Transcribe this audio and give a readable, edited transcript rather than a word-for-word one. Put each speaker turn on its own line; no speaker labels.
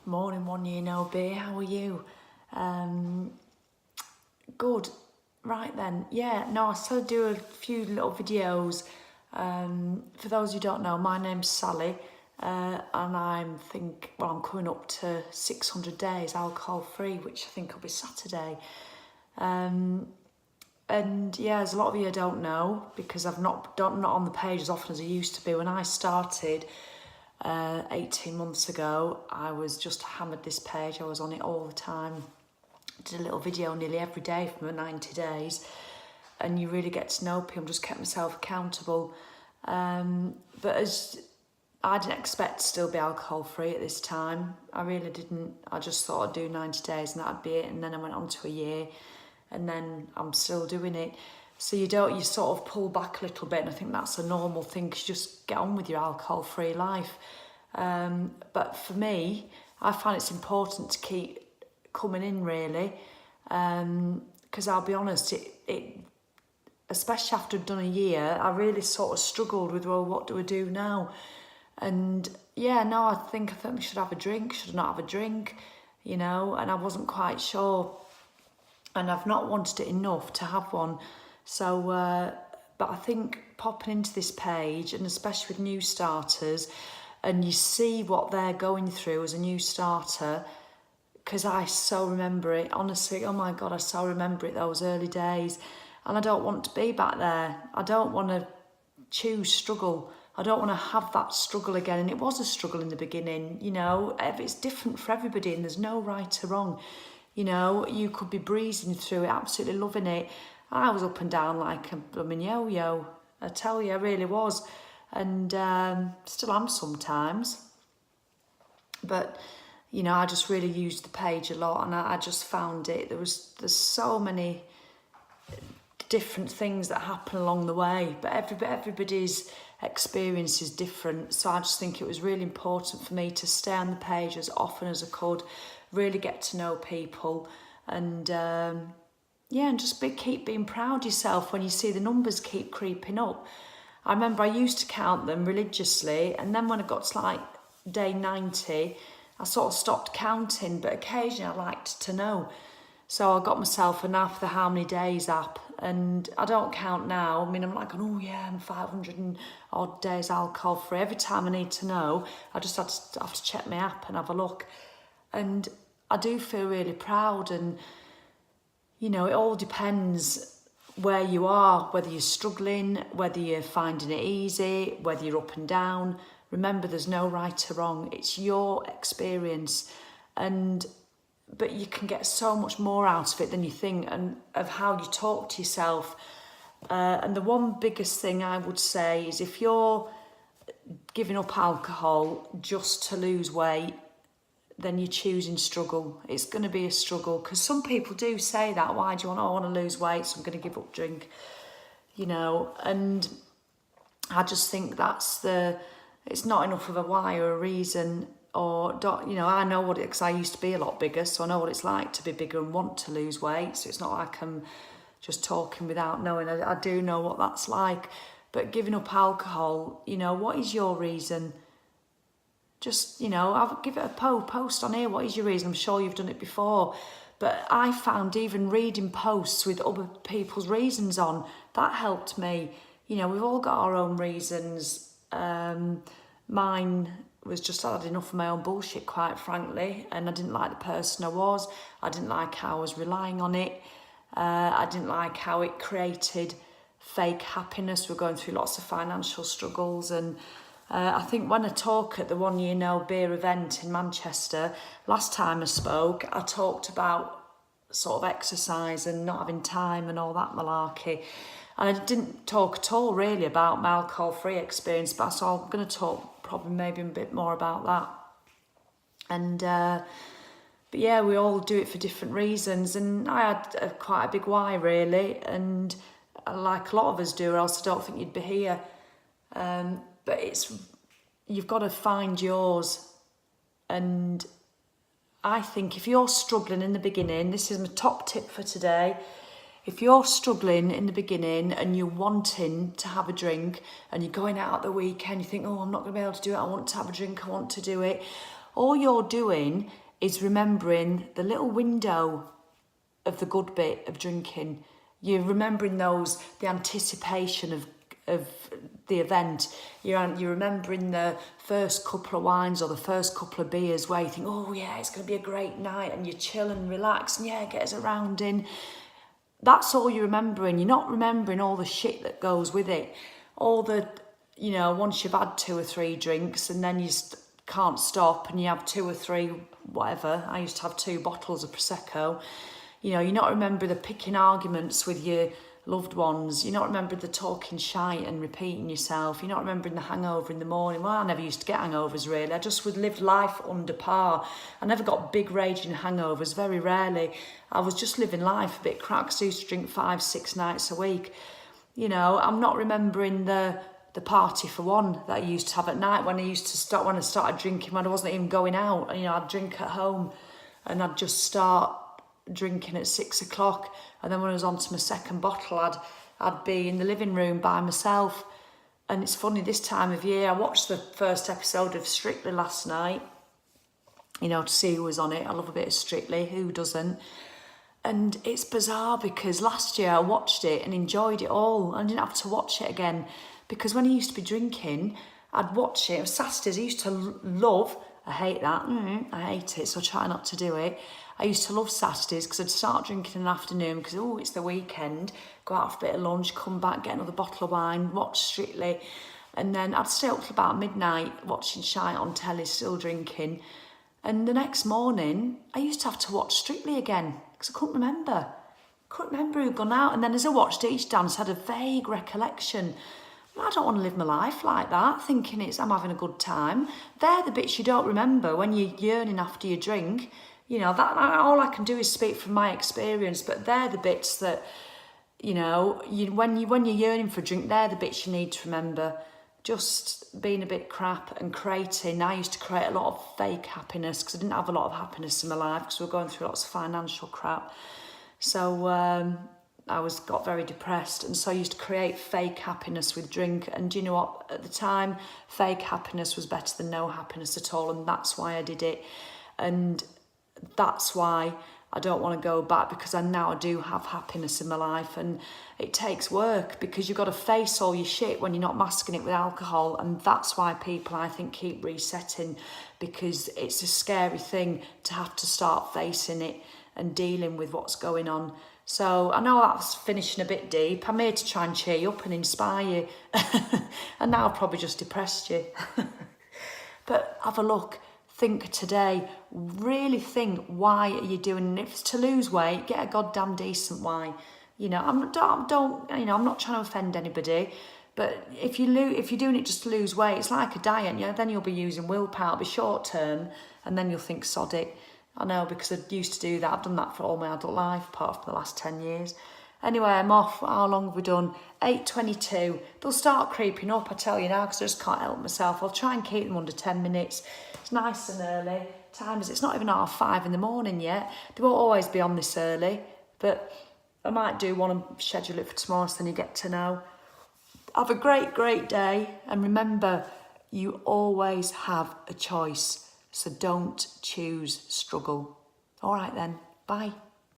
Morning, 1 year no beer. How are you? Good. Right then. Yeah, no, I still do a few little videos. For those who don't know, my name's Sally, and I'm coming up to 600 days alcohol free, which I think will be Saturday. And yeah, there's a lot of you I don't know because I'm not on the page as often as I used to be. When I started 18 months ago, I was just hammered this page. I was on it all the time. Did a little video nearly every day for 90 days, and you really get to know people. Just kept myself accountable. But as I didn't expect to still be alcohol free at this time. I really didn't. I just thought I'd do 90 days and that'd be it. And then I went on to a year, and then I'm still doing it. So you sort of pull back a little bit, and I think that's a normal thing because you just get on with your alcohol-free life. But for me, I find it's important to keep coming in really, because I'll be honest, it especially after I've done a year, I really sort of struggled with, well, what do I do now? And yeah, no, I think I should have a drink, should I not have a drink, and I wasn't quite sure, and I've not wanted it enough to have one. So, but I think popping into this page, and especially with new starters, and you see what they're going through as a new starter, because I so remember it, honestly, oh my God, I so remember it, those early days, and I don't want to be back there. I don't want to choose struggle. I don't want to have that struggle again, and it was a struggle in the beginning, it's different for everybody, and there's no right or wrong. You could be breezing through it, absolutely loving it. I was up and down like a blooming yo-yo. I tell you, I really was. And still am sometimes. But, I just really used the page a lot, and I just found it. There's so many different things that happen along the way, but everybody's experience is different. So I just think it was really important for me to stay on the page as often as I could, really get to know people, and and just keep being proud of yourself when you see the numbers keep creeping up. I remember I used to count them religiously, and then when I got to like day 90, I sort of stopped counting, but occasionally I liked to know. So I got myself an After the How Many Days app, and I don't count now. I mean, I'm like, oh yeah, I'm 500 and odd days alcohol free. Every time I need to know, I just have to check my app and have a look. And I do feel really proud, and it all depends where you are, whether you're struggling, whether you're finding it easy, whether you're up and down. Remember, there's no right or wrong. It's your experience, but you can get so much more out of it than you think, and of how you talk to yourself. And the one biggest thing I would say is, if you're giving up alcohol just to lose weight, then you're choosing struggle. It's going to be a struggle, because some people do say that. Why do you want? Oh, I want to lose weight, so I'm going to give up drink. And I just think it's not enough of a why or a reason. Or I know what because I used to be a lot bigger, so I know what it's like to be bigger and want to lose weight. So it's not like I'm just talking without knowing. I do know what that's like. But giving up alcohol, what is your reason? Just, I'll give it a post on here. What is your reason? I'm sure you've done it before. But I found even reading posts with other people's reasons on, that helped me. We've all got our own reasons. Mine was just I had enough of my own bullshit, quite frankly. And I didn't like the person I was. I didn't like how I was relying on it. I didn't like how it created fake happiness. We're going through lots of financial struggles, and I think when I talk at the 1 year no beer event in Manchester, last time I spoke, I talked about sort of exercise and not having time and all that malarkey. And I didn't talk at all really about my alcohol-free experience, but so I'm going to talk probably maybe a bit more about that. And but yeah, we all do it for different reasons, and I had quite a big why really, and like a lot of us do, or else I don't think you'd be here. But you've got to find yours. And I think if you're struggling in the beginning, this is my top tip for today. If you're struggling in the beginning and you're wanting to have a drink, and you're going out at the weekend, you think, oh, I'm not going to be able to do it, I want to have a drink, I want to do it. all you're doing is remembering the little window of the good bit of drinking. You're remembering the anticipation of the event. You're remembering the first couple of wines or the first couple of beers where you think, oh yeah, it's going to be a great night, and you chill and relax and yeah, get us around in. That's all you're remembering. You're not remembering all the shit that goes with it. All the, once you've had 2 or 3 drinks and then you can't stop and you have 2 or 3, whatever. I used to have 2 bottles of Prosecco. You're not remembering the picking arguments with your loved ones. You're not remembering the talking shite and repeating yourself. You're not remembering the hangover in the morning. Well, I never used to get hangovers really. I just would live life under par. I never got big raging hangovers, very rarely. I was just living life a bit crap because I used to drink 5-6 nights a week. I'm not remembering the party for one that I used to have at night when I started drinking, when I wasn't even going out. I'd drink at home and I'd just start drinking at 6 o'clock, and then when I was on to my second bottle I'd be in the living room by myself. And it's funny, this time of year, I watched the first episode of Strictly last night, to see who was on it. I love a bit of Strictly, who doesn't? And it's bizarre because last year I watched it and enjoyed it all. I didn't have to watch it again, because when I used to be drinking, I'd watch it. It was Saturdays I used to love. I hate that. I hate it, so I try not to do it. I used to love Saturdays because I'd start drinking in the afternoon because, it's the weekend, go out for a bit of lunch, come back, get another bottle of wine, watch Strictly. And then I'd stay up till about midnight watching shite on telly, still drinking. And the next morning, I used to have to watch Strictly again because I couldn't remember. Who'd gone out. And then as I watched each dance, I had a vague recollection. I don't want to live my life like that, thinking I'm having a good time. They're the bits you don't remember when you're yearning after you drink. That all I can do is speak from my experience, but they're the bits that, when you're yearning for a drink, they're the bits you need to remember. Just being a bit crap and creating. I used to create a lot of fake happiness because I didn't have a lot of happiness in my life because we were going through lots of financial crap. So I got very depressed, and so I used to create fake happiness with drink. And do you know what? At the time, fake happiness was better than no happiness at all, and that's why I did it. And that's why I don't want to go back, because I now do have happiness in my life, and it takes work because you've got to face all your shit when you're not masking it with alcohol. And that's why people, I think, keep resetting, because it's a scary thing to have to start facing it and dealing with what's going on. So I know that's finishing a bit deep. I'm here to try and cheer you up and inspire you. And now I've probably just depressed you. But have a look. Think today. Really think, why are you doing it? If it's to lose weight, get a goddamn decent why. I'm not trying to offend anybody. But if you're doing it just to lose weight, it's like a diet. Then you'll be using willpower. It'll be short term, and then you'll think, sod it. I know, because I used to do that. I've done that for all my adult life, apart from the last 10 years. Anyway, I'm off. How long have we done? 8:22. They'll start creeping up, I tell you now, because I just can't help myself. I'll try and keep them under 10 minutes. It's nice and early. It's not even 5:30 in the morning yet. They won't always be on this early, but I might do want to schedule it for tomorrow, so then you get to know. Have a great, great day. And remember, you always have a choice. So don't choose struggle. All right then. Bye.